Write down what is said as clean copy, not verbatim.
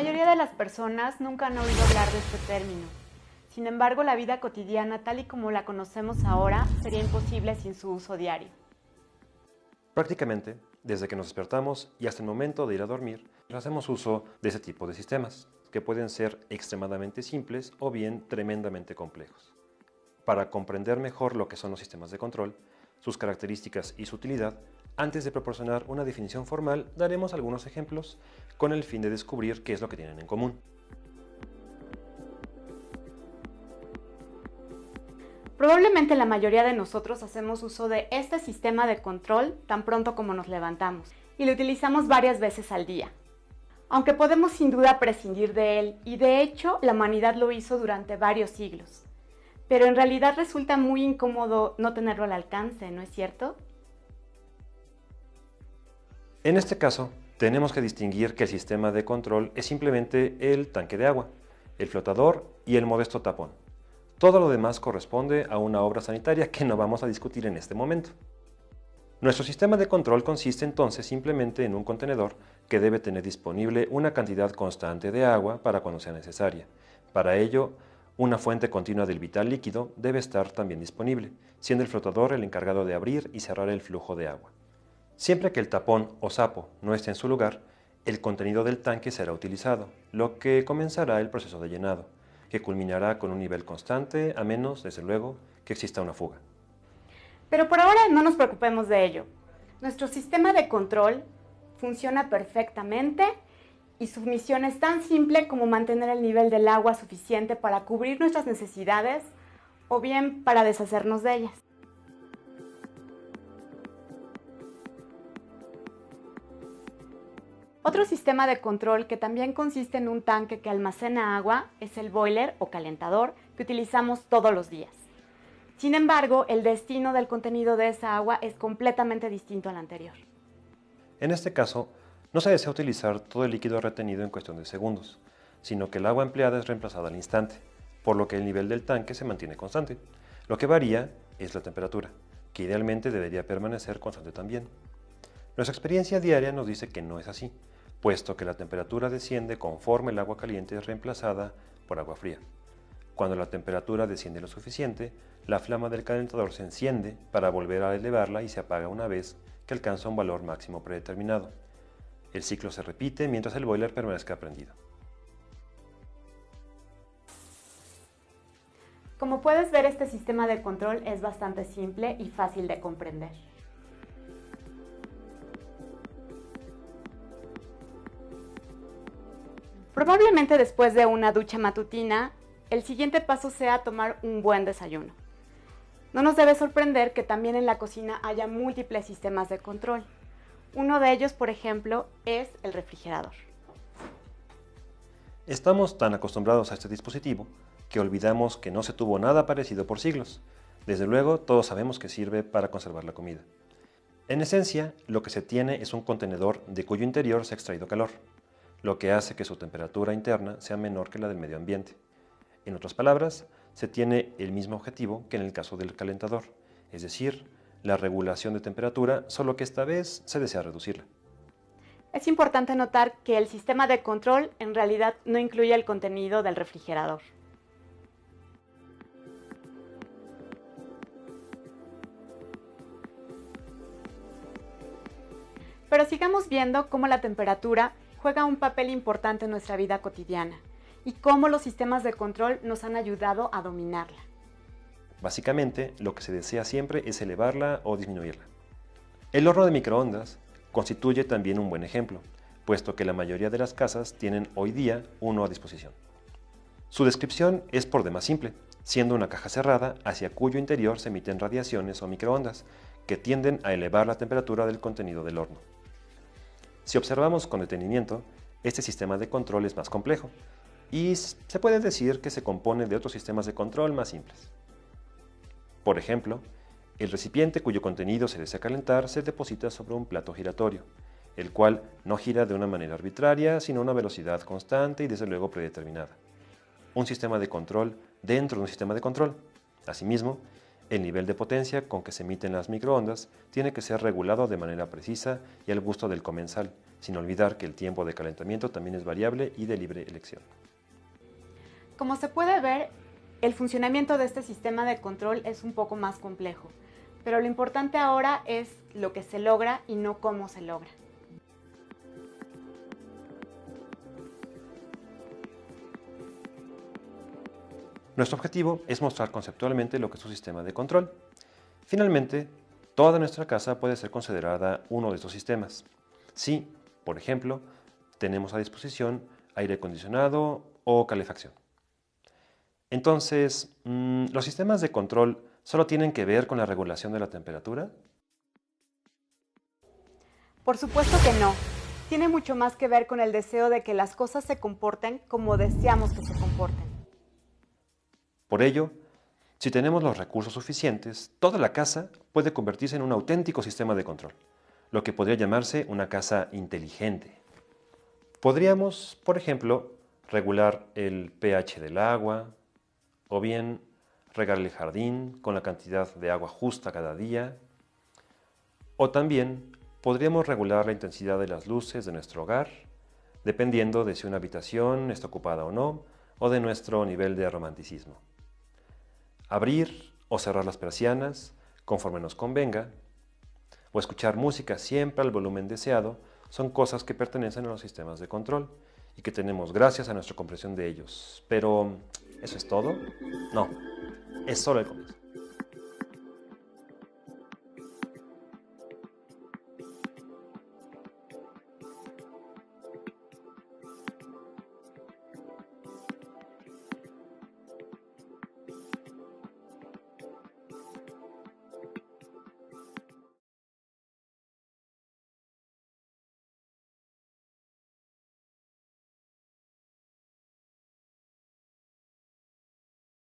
mayoría de las personas nunca han oído hablar de este término. Sin embargo, la vida cotidiana, tal y como la conocemos ahora, sería imposible sin su uso diario. Prácticamente, desde que nos despertamos y hasta el momento de ir a dormir, hacemos uso de ese tipo de sistemas, que pueden ser extremadamente simples o bien tremendamente complejos. Para comprender mejor lo que son los sistemas de control, sus características y su utilidad, antes de proporcionar una definición formal, daremos algunos ejemplos con el fin de descubrir qué es lo que tienen en común. Probablemente la mayoría de nosotros hacemos uso de este sistema de control tan pronto como nos levantamos y lo utilizamos varias veces al día. Aunque podemos sin duda prescindir de él, y de hecho la humanidad lo hizo durante varios siglos. Pero en realidad resulta muy incómodo no tenerlo al alcance, ¿no es cierto? En este caso, tenemos que distinguir que el sistema de control es simplemente el tanque de agua, el flotador y el modesto tapón. Todo lo demás corresponde a una obra sanitaria que no vamos a discutir en este momento. Nuestro sistema de control consiste entonces simplemente en un contenedor que debe tener disponible una cantidad constante de agua para cuando sea necesaria. Para ello, una fuente continua del vital líquido debe estar también disponible, siendo el flotador el encargado de abrir y cerrar el flujo de agua. Siempre que el tapón o sapo no esté en su lugar, el contenido del tanque será utilizado, lo que comenzará el proceso de llenado, que culminará con un nivel constante, a menos, desde luego, que exista una fuga. Pero por ahora no nos preocupemos de ello. Nuestro sistema de control funciona perfectamente y su misión es tan simple como mantener el nivel del agua suficiente para cubrir nuestras necesidades o bien para deshacernos de ellas. Otro sistema de control que también consiste en un tanque que almacena agua es el boiler o calentador que utilizamos todos los días. Sin embargo, el destino del contenido de esa agua es completamente distinto al anterior. En este caso, no se desea utilizar todo el líquido retenido en cuestión de segundos, sino que el agua empleada es reemplazada al instante, por lo que el nivel del tanque se mantiene constante. Lo que varía es la temperatura, que idealmente debería permanecer constante también. Nuestra experiencia diaria nos dice que no es así, puesto que la temperatura desciende conforme el agua caliente es reemplazada por agua fría. Cuando la temperatura desciende lo suficiente, la flama del calentador se enciende para volver a elevarla y se apaga una vez que alcanza un valor máximo predeterminado. El ciclo se repite mientras el boiler permanezca prendido. Como puedes ver, este sistema de control es bastante simple y fácil de comprender. Probablemente después de una ducha matutina, el siguiente paso sea tomar un buen desayuno. No nos debe sorprender que también en la cocina haya múltiples sistemas de control. Uno de ellos, por ejemplo, es el refrigerador. Estamos tan acostumbrados a este dispositivo que olvidamos que no se tuvo nada parecido por siglos. Desde luego, todos sabemos que sirve para conservar la comida. En esencia, lo que se tiene es un contenedor de cuyo interior se ha extraído calor, lo que hace que su temperatura interna sea menor que la del medio ambiente. En otras palabras, se tiene el mismo objetivo que en el caso del calentador, es decir, la regulación de temperatura, solo que esta vez se desea reducirla. Es importante notar que el sistema de control en realidad no incluye el contenido del refrigerador. Pero sigamos viendo cómo la temperatura juega un papel importante en nuestra vida cotidiana y cómo los sistemas de control nos han ayudado a dominarla. Básicamente, lo que se desea siempre es elevarla o disminuirla. El horno de microondas constituye también un buen ejemplo, puesto que la mayoría de las casas tienen hoy día uno a disposición. Su descripción es por demás simple, siendo una caja cerrada hacia cuyo interior se emiten radiaciones o microondas que tienden a elevar la temperatura del contenido del horno. Si observamos con detenimiento, este sistema de control es más complejo y se puede decir que se compone de otros sistemas de control más simples. Por ejemplo, el recipiente cuyo contenido se desea calentar se deposita sobre un plato giratorio, el cual no gira de una manera arbitraria, sino a una velocidad constante y desde luego predeterminada. Un sistema de control dentro de un sistema de control. Asimismo, el nivel de potencia con que se emiten las microondas tiene que ser regulado de manera precisa y al gusto del comensal, sin olvidar que el tiempo de calentamiento también es variable y de libre elección. Como se puede ver, el funcionamiento de este sistema de control es un poco más complejo, pero lo importante ahora es lo que se logra y no cómo se logra. Nuestro objetivo es mostrar conceptualmente lo que es un sistema de control. Finalmente, toda nuestra casa puede ser considerada uno de estos sistemas. Si, por ejemplo, tenemos a disposición aire acondicionado o calefacción. Entonces, ¿los sistemas de control solo tienen que ver con la regulación de la temperatura? Por supuesto que no. Tiene mucho más que ver con el deseo de que las cosas se comporten como deseamos que se comporten. Por ello, si tenemos los recursos suficientes, toda la casa puede convertirse en un auténtico sistema de control, lo que podría llamarse una casa inteligente. Podríamos, por ejemplo, regular el pH del agua, o bien regar el jardín con la cantidad de agua justa cada día, o también podríamos regular la intensidad de las luces de nuestro hogar, dependiendo de si una habitación está ocupada o de nuestro nivel de romanticismo. Abrir o cerrar las persianas conforme nos convenga, o escuchar música siempre al volumen deseado, son cosas que pertenecen a los sistemas de control y que tenemos gracias a nuestra comprensión de ellos. Pero, ¿eso es todo? No, es solo el comienzo.